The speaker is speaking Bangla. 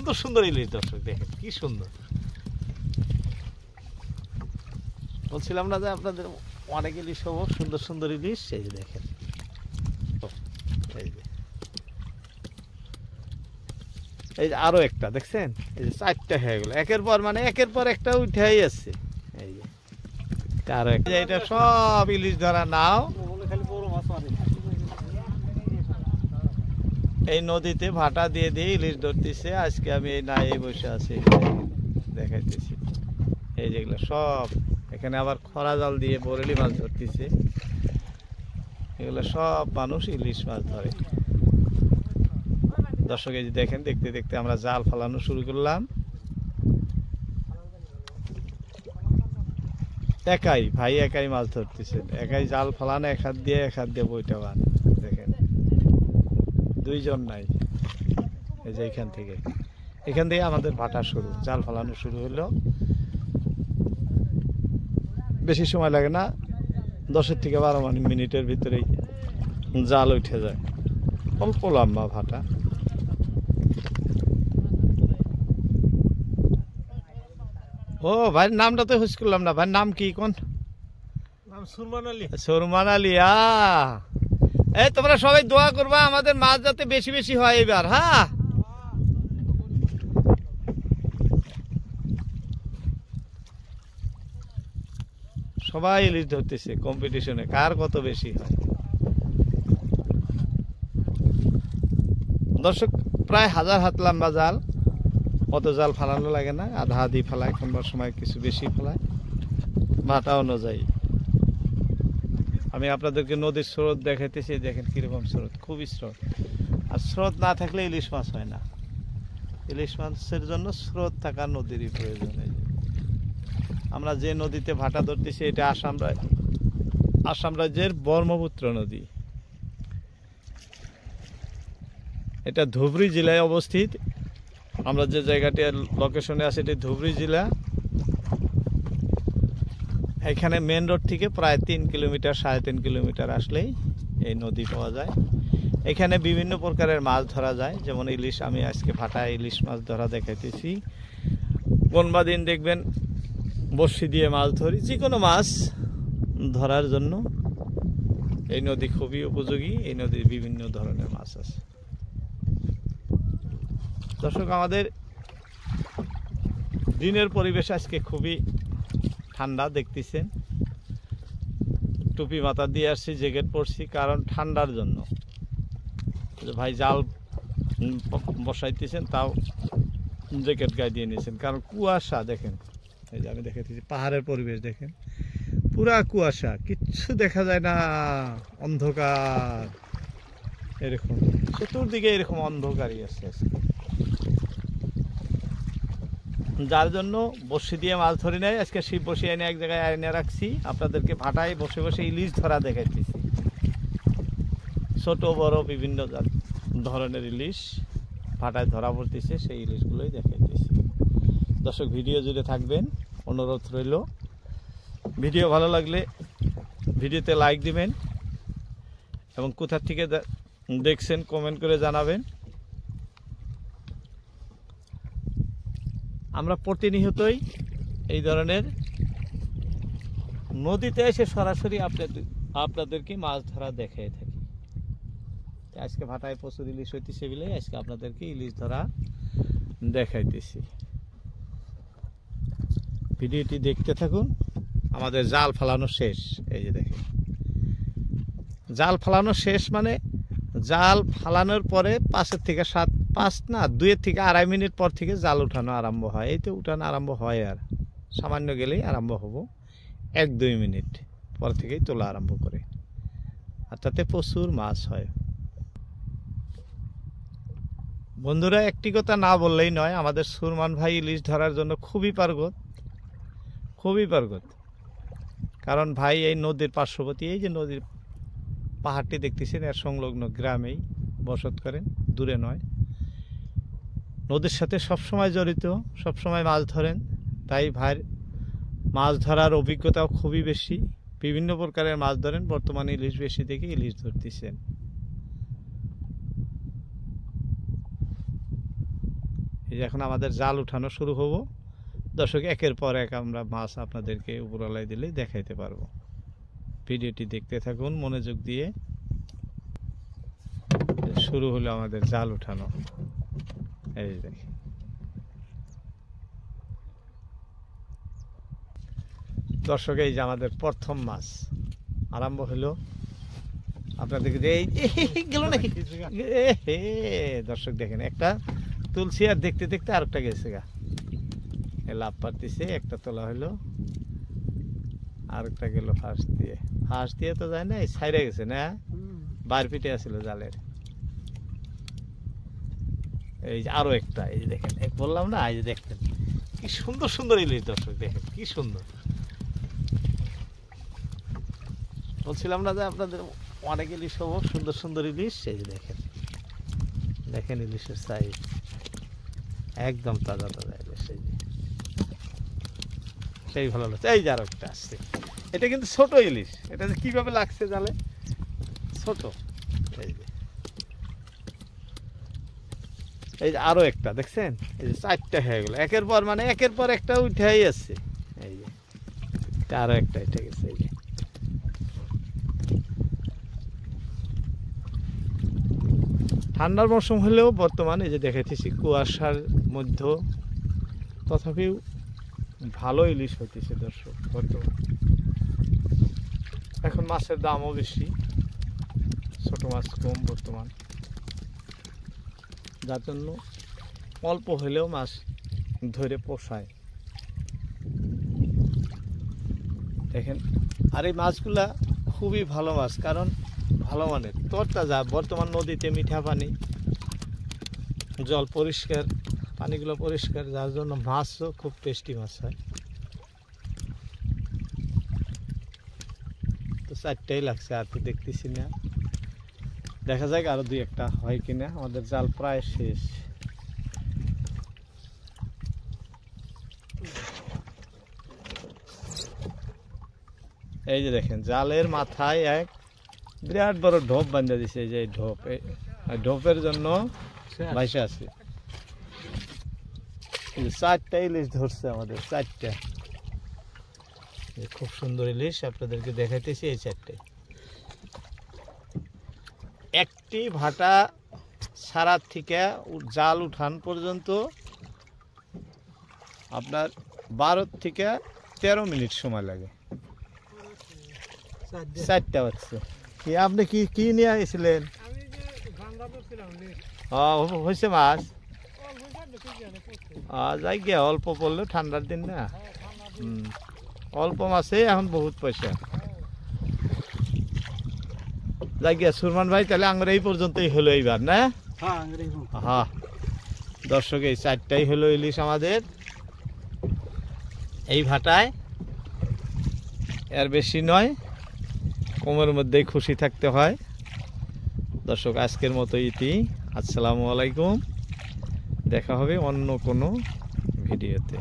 সুন্দর সুন্দর ইলিশ দর্শক দেখেন কি সুন্দর। বলছিলাম না যে আপনাদের অনেক ইলিশ হবো, সুন্দর সুন্দর ইলিশ। এই যে দেখেন, এই যে আরো একটা দেখছেন, এই যে 4টা হয়ে গেল একের পর, মানে একের পর একটা উঠেই আছে। এই যে আরো একটা, এটা সব ইলিশ ধরা নাও। এই নদীতে ভাটা দিয়ে দিয়ে ইলিশ ধরতেছে। আজকে আমি এই না এই বসে আছি দেখাইতেছি। এই যেগুলো সব এখানে আবার খরা জাল দিয়ে বরেলি মাছ ধরতেছে। এগুলো সব মানুষ ইলিশ মাছ ধরে। দর্শক এই যে দেখেন, দেখতে দেখতে আমরা জাল ফালানো শুরু করলাম। একাই ভাই একাই মাছ ধরতেছেন, একাই জাল ফালানো, এক হাত দিয়ে বইটা বান। দেখেন দুইজন নাই। এই যে এখান থেকে আমাদের ভাটা শুরু, জাল ফালানো শুরু হলো। বেশি সময় লাগে না, 10 থেকে 12 মিনিটের ভিতরেই জাল উঠে যায়। অল্প লম্বা ভাটা। ও ভাই নামটা তো হুঁশ করলাম না, ভাই নাম কি? কোন নাম? সুরমান আলী। সুরমান আলী। এই তোমরা সবাই দোয়া করবা আমাদের মাছ যাতে বেশি বেশি হয় এবার। হ্যাঁ, সবাই ইলিশ ধরতেছে কম্পিটিশনে, কার কত বেশি হয়। দর্শক প্রায় 1000 হাত লম্বা জাল, অত জাল ফালানো লাগে না, আধা আধি ফেলায়, কোনবার সময় কিছু বেশি ফেলায়, ভাটা অনুযায়ী। আমি আপনাদেরকে নদীর স্রোত দেখাইতেছি, দেখেন কিরকম স্রোত, খুবই স্রোত। আর স্রোত না থাকলে ইলিশ মাছ হয় না। ইলিশ মাছের জন্য স্রোত থাকা নদীরই প্রয়োজন। আমরা যে নদীতে ভাটা ধরতেছি এটা আসাম রাজ্যের ব্রহ্মপুত্র নদী। এটা ধুবড়ী জেলায় অবস্থিত। আমরা যে জায়গাটি লোকেশনে আছে এটি ধুবড়ী জেলা। এখানে মেন রোড থেকে প্রায় 3 কিলোমিটার 3.5 কিলোমিটার আসলেই এই নদী পাওয়া যায়। এখানে বিভিন্ন প্রকারের মাছ ধরা যায়, যেমন ইলিশ। আমি আজকে ভাটায় ইলিশ মাছ ধরা দেখাইতেছি। কোনবা দিন দেখবেন বড়শি দিয়ে মাছ ধরি। যে কোনো মাছ ধরার জন্য এই নদী খুবই উপযোগী। এই নদীর বিভিন্ন ধরনের মাছ আছে। দর্শক আমাদের দিনের পরিবেশ আজকে খুবই ঠান্ডা দেখতেছেন। টুপি মাথা দিয়ে আসছি, জ্যাকেট পরছি, কারণ ঠান্ডার জন্য। ভাই জাল বসাইতেছেন তাও জ্যাকেট গায়ে দিয়ে নিয়েছেন, কারণ কুয়াশা দেখেন। এই যে আমি দেখাইতেছি পাহাড়ের পরিবেশ দেখেন, পুরা কুয়াশা, কিচ্ছু দেখা যায় না, অন্ধকার এরকম। চতুর্দিকে এরকম অন্ধকারই আছে আজকে। যার জন্য বড়শি দিয়ে মাছ ধরি নাই, আজকে শিব বসি এনে এক জায়গায় এনে রাখছি। আপনাদেরকে ভাটায় বসে বসে ইলিশ ধরা দেখাইতেছি। ছোট বড় বিভিন্ন ধরনের ইলিশ ভাটায় ধরা পড়তেছে, সেই ইলিশগুলোই দেখাইতেছি। দর্শক ভিডিও জুড়ে থাকবেন, অনুরোধ রইল। ভিডিও ভালো লাগলে ভিডিওতে লাইক দিবেন এবং কোথা থেকে দেখছেন কমেন্ট করে জানাবেন। আমরা প্রতিনিয়তই এই ধরনের নদীতে এসে সরাসরি আপনাদেরকে মাছ ধরা দেখাই থাকি। আজকে ভাটায় প্রচুর ইলিশ হইতেছে বলে আজকে আপনাদেরকে ইলিশ ধরা দেখাইতেছি। ভিডিওটি দেখতে থাকুন। আমাদের জাল ফালানো শেষ। এই যে দেখেন, জাল ফালানো শেষ মানে জাল ফালানোর পরে 5 থেকে 2 থেকে 2.5 মিনিট পর থেকে জাল উঠানো আরম্ভ হয়। এই তো উঠানো আরম্ভ হয়, আর সামান্য গেলেই আরম্ভ হবো। 1-2 মিনিট পর থেকেই তোলা আরম্ভ করে, আর তাতে প্রচুর মাছ হয়। বন্ধুরা একটি কথা না বললেই নয়, আমাদের সুরমান ভাই ইলিশ ধরার জন্য খুবই পারগত, খুবই পারগত। কারণ ভাই এই নদীর পার্শ্ববর্তী, এই যে নদীর পাহাড়টি দেখতেছেন, এর সংলগ্ন গ্রামেই বসত করেন, দূরে নয়। নদীর সাথে সবসময় জড়িত, সবসময় মাছ ধরেন। তাই ভাইয়ের মাছ ধরার অভিজ্ঞতাও খুবই বেশি, বিভিন্ন প্রকারের মাছ ধরেন। বর্তমানে ইলিশ বেশি থেকে ইলিশ ধরতেছেন। এই যে এখন আমাদের জাল উঠানো শুরু হবো। দর্শক একের পর এক আমরা মাছ আপনাদেরকে উপরওয়ালায় দিলে দেখাইতে পারবো। ভিডিওটি দেখতে থাকুন মনোযোগ দিয়ে। শুরু হলো আমাদের জাল উঠানো। এই যে দেখি দর্শক, এই যে আমাদের প্রথম মাছ আরম্ভ হলো। আপনাদেরকে এই গেল নাকি দর্শক দেখেন, একটা তুলসী আর দেখতে দেখতে আরেকটা গেছে গা, লাভ পারতেছে। একটা তোলা হলো, আরেকটা গেল ফাঁস দিয়ে তো যায় না, এই সাইডে গেছে না, বার পিঠে আসছিল জালের। এই যে আরো একটা, এই যে দেখেন, বললাম না, এই যে দেখতেন কি সুন্দর সুন্দর ইলিশ। দর্শক দেখেন কি সুন্দর, বলছিলাম না যে আপনাদের অনেক ইলিশ হবো, সুন্দর সুন্দর ইলিশ। এই যে দেখেন, দেখেন ইলিশের সাইজ একদম তাজা তাজা ইলিশ। এই যে সেই ভালো লাগছে। এই যে আরো একটা আসছে, এটা কিন্তু ছোট ইলিশ। এটা যে কিভাবে লাগছে জালে, ছোট। এই যে আরো একটা দেখছেন, এই যে 4টা হয়ে গেল একের পর, মানে একের পর একটা উঠেই আসছে। এই যে আরো একটা উঠে গেছে। এই যে ঠান্ডার মৌসুম হলেও বর্তমানে এই যে দেখাইতেছি কুয়াশার মধ্যে তথাপিও ভালো ইলিশ হইতেছে দর্শক বর্তমান। এখন মাছের দামও বেশি, ছোট মাছ কম বর্তমান, যার জন্য অল্প হলেও মাছ ধরে পোষায়। দেখেন, আর এই মাছগুলা খুবই ভালো মাছ, কারণ ভালো মানের তরতাজা। বর্তমান নদীতে মিঠা পানি, জল পরিষ্কার, পানিগুলো পরিষ্কার, যার জন্য মাছও খুব টেস্টি মাছ হয়। তো 4টাই লাগছে, আর তো দেখতেছি না, দেখা যাক আরো 2-1টা হয় কিনা। আমাদের জাল প্রায় শেষ। এই যে দেখেন, জালের মাথায় এক বিরাট বড় ঢোপ বাঁধা দিছে। এই যে ঢোপ, ঢোপের জন্য ভাইসে আছে। 4টা ইলিশ ধরছে আমাদের, 4টা। খুব সুন্দর ইলিশ আপনাদেরকে দেখাইতেছি। এই 4টাই একটি ভাটা ছাড়া থেকে জাল উঠান পর্যন্ত আপনার 12 থেকে 13 মিনিট সময় লাগে। 4টা হচ্ছে কি, আপনি কি কি নিয়ে আসছিলেন? হয়েছে মাছ, যাই গিয়া অল্প পড়লো, ঠান্ডার দিন না, অল্প মাছে এখন বহুত পয়সা। যাই গিয়া সুরমান ভাই, তাহলে আমরা এই পর্যন্তই হলো এইবার না? হ্যাঁ দর্শক, এই 4টাই হলো ইলিশ আমাদের এই ভাটায়, এর বেশি নয়, কমের মধ্যেই খুশি থাকতে হয়। দর্শক আজকের মতো ইতি, আসসালামু আলাইকুম। দেখা হবে অন্য কোনো ভিডিওতে।